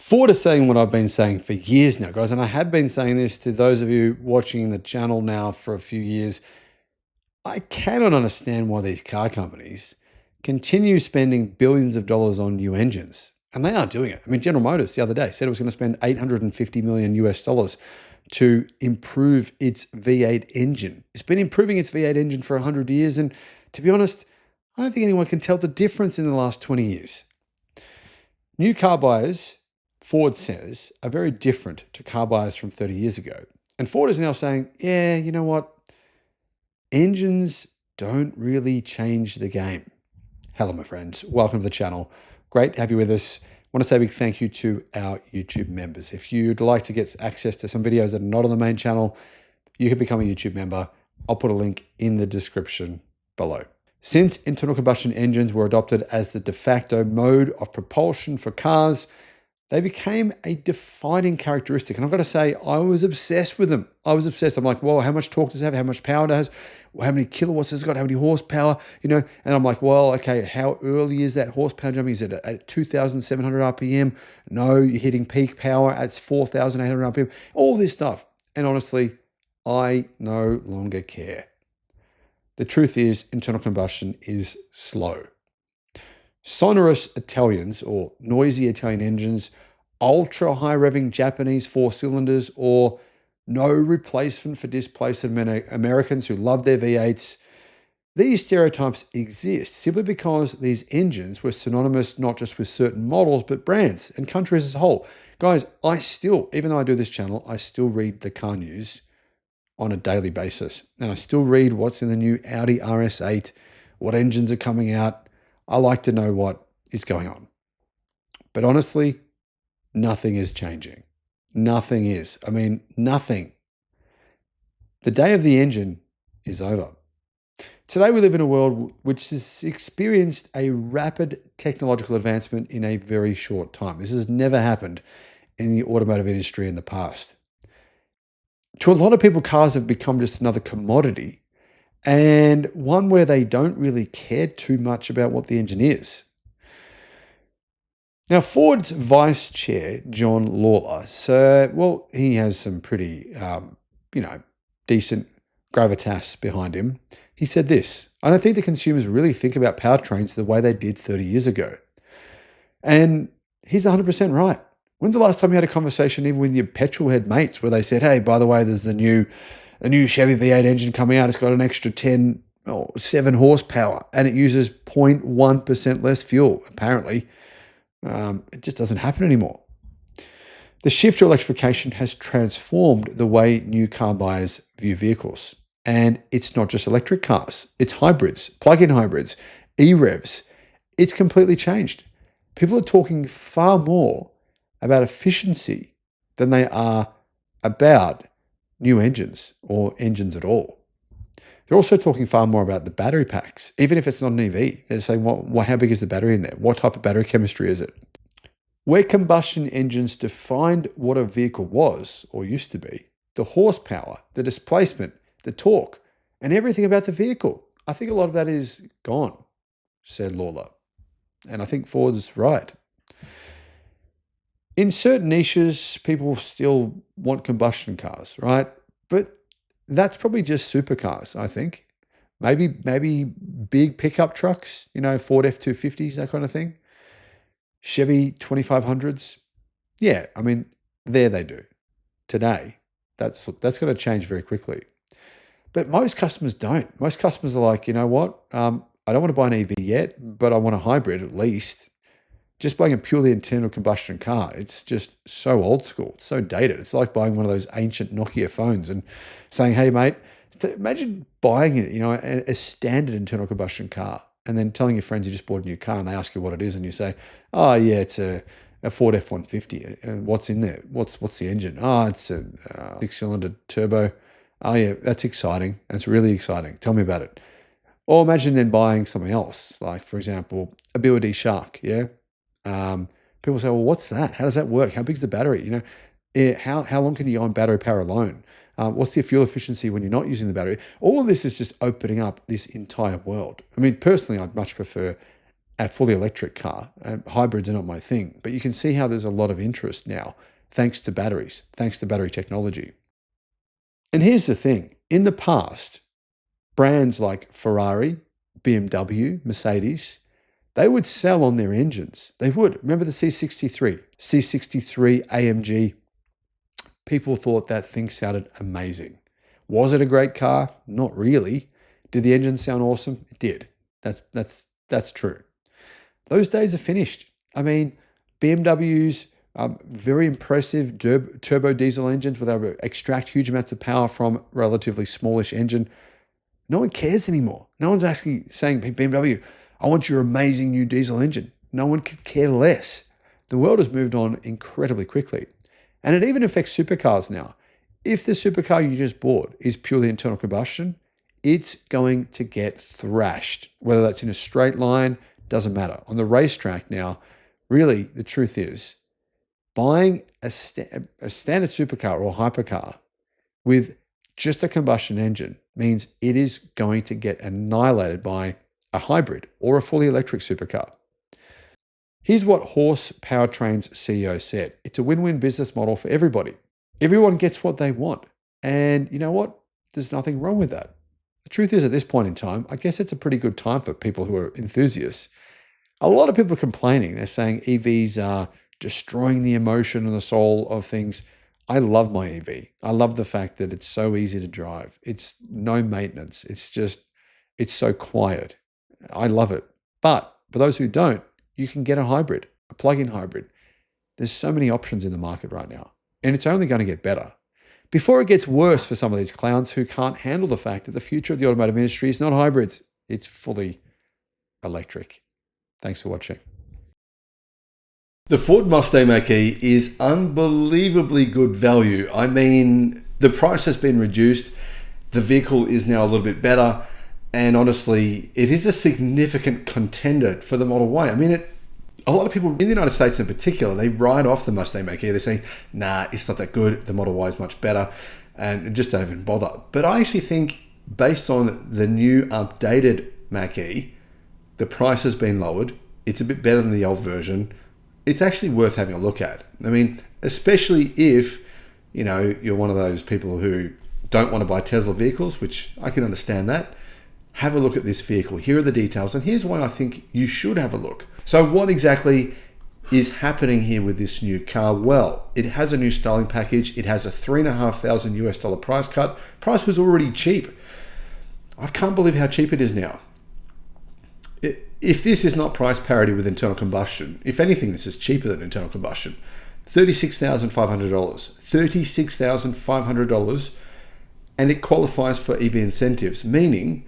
Ford is saying what I've been saying for years now, guys, and I have been saying this to those of you watching the channel now for a few years. I cannot understand why these car companies continue spending billions of dollars on new engines, and they are doing it. I mean, General Motors the other day said it was going to spend 850 million US dollars to improve its V8 engine. It's been improving its V8 engine for 100 years, and to be honest, I don't think anyone can tell the difference in the last 20 years. New car buyers, Ford says, are very different to car buyers from 30 years ago. And Ford is now saying, yeah, you know what? Engines don't really change the game. Hello, my friends. Welcome to the channel. Great to have you with us. I want to say a big thank you to our YouTube members. If you'd like to get access to some videos that are not on the main channel, you can become a YouTube member. I'll put a link in the description below. Since internal combustion engines were adopted as the de facto mode of propulsion for cars, they became a defining characteristic. And I've got to say, I was obsessed with them. I was obsessed. I'm like, well, how much torque does it have? How much power does it have? How many kilowatts has it got? How many horsepower? You know, and I'm like, well, okay, how early is that horsepower jumping? Is it at 2,700 RPM? No, you're hitting peak power at 4,800 RPM. All this stuff. And honestly, I no longer care. The truth is, internal combustion is slow. Sonorous Italians or noisy Italian engines, ultra high revving Japanese 4-cylinders, or no replacement for displaced Americans who love their V8s. These stereotypes exist simply because these engines were synonymous not just with certain models, but brands and countries as a whole. Guys, I still, even though I do this channel, I still read the car news on a daily basis. And I still read what's in the new Audi RS8, what engines are coming out. I like to know what is going on. But honestly, nothing is changing. Nothing is. I mean, nothing. The day of the engine is over. Today we live in a world which has experienced a rapid technological advancement in a very short time. This has never happened in the automotive industry in the past. To a lot of people, cars have become just another commodity, and one where they don't really care too much about what the engine is. Now, Ford's vice chair, John Lawler, well, he has some pretty, decent gravitas behind him. He said this: I don't think the consumers really think about powertrains the way they did 30 years ago. And he's 100% right. When's the last time you had a conversation even with your petrol head mates where they said, hey, by the way, there's the new Chevy V8 engine coming out. It's got an extra 7 horsepower and it uses 0.1% less fuel, apparently. It just doesn't happen anymore. The shift to electrification has transformed the way new car buyers view vehicles. And it's not just electric cars. It's hybrids, plug-in hybrids, e-revs. It's completely changed. People are talking far more about efficiency than they are about new engines or engines at all. They're also talking far more about the battery packs, even if it's not an EV. They're saying, well, how big is the battery in there? What type of battery chemistry is it? Where combustion engines defined what a vehicle was or used to be, the horsepower, the displacement, the torque, and everything about the vehicle, I think a lot of that is gone, said Lawler. And I think Ford's right. In certain niches, people still want combustion cars, right? But that's probably just supercars, I think. Maybe big pickup trucks, Ford F-250s, that kind of thing. Chevy 2500s. Yeah, I mean, there they do. Today, that's going to change very quickly. But most customers don't. Most customers are like, you know what? I don't want to buy an EV yet, but I want a hybrid at least. Just buying a purely internal combustion car, it's just so old school, it's so dated. It's like buying one of those ancient Nokia phones and saying, hey, mate, imagine buying it, a standard internal combustion car, and then telling your friends you just bought a new car and they ask you what it is and you say, oh, yeah, it's a Ford F-150. And what's in there? What's the engine? Oh, it's a 6-cylinder turbo. Oh, yeah, that's exciting. That's really exciting. Tell me about it. Or imagine then buying something else, like, for example, a BYD Shark, yeah? People say, well, what's that? How does that work? How big's the battery? How long can you go on battery power alone? What's the fuel efficiency when you're not using the battery? All of this is just opening up this entire world. I mean, personally, I'd much prefer a fully electric car. Hybrids are not my thing, but you can see how there's a lot of interest now, thanks to batteries, thanks to battery technology. And here's the thing. In the past, brands like Ferrari, BMW, Mercedes, they would sell on their engines. They would. Remember the C63, C63 AMG? People thought that thing sounded amazing. Was it a great car? Not really. Did the engine sound awesome? It did. That's true. Those days are finished. I mean, BMW's very impressive turbo diesel engines where they would extract huge amounts of power from a relatively smallish engine. No one cares anymore. No one's saying, hey, BMW, I want your amazing new diesel engine. No one could care less. The world has moved on incredibly quickly. And it even affects supercars now. If the supercar you just bought is purely internal combustion, it's going to get thrashed. Whether that's in a straight line, doesn't matter. On the racetrack now, really, the truth is, buying a standard supercar or hypercar with just a combustion engine means it is going to get annihilated by a hybrid or a fully electric supercar. Here's what Horse Powertrain's CEO said. It's a win-win business model for everybody. Everyone gets what they want. And you know what? There's nothing wrong with that. The truth is, at this point in time, I guess it's a pretty good time for people who are enthusiasts. A lot of people are complaining. They're saying EVs are destroying the emotion and the soul of things. I love my EV. I love the fact that it's so easy to drive. It's no maintenance. It's so quiet. I love it. But for those who don't, you can get a hybrid, a plug-in hybrid. There's so many options in the market right now, and it's only going to get better. Before it gets worse for some of these clowns who can't handle the fact that the future of the automotive industry is not hybrids, it's fully electric. Thanks for watching. The Ford Mustang Mach-E is unbelievably good value. I mean, the price has been reduced. The vehicle is now a little bit better. And honestly, it is a significant contender for the Model Y. I mean, a lot of people in the United States in particular, they write off the Mustang Mach-E. They're saying, nah, it's not that good. The Model Y is much better. And just don't even bother. But I actually think based on the new updated Mach-E, the price has been lowered. It's a bit better than the old version. It's actually worth having a look at. I mean, especially if, you're one of those people who don't want to buy Tesla vehicles, which I can understand that. Have a look at this vehicle. Here are the details. And here's why I think you should have a look. So what exactly is happening here with this new car? Well, it has a new styling package. It has a $3,500 US price cut. Price was already cheap. I can't believe how cheap it is now. If this is not price parity with internal combustion, if anything, this is cheaper than internal combustion. $36,500. $36,500. And it qualifies for EV incentives, meaning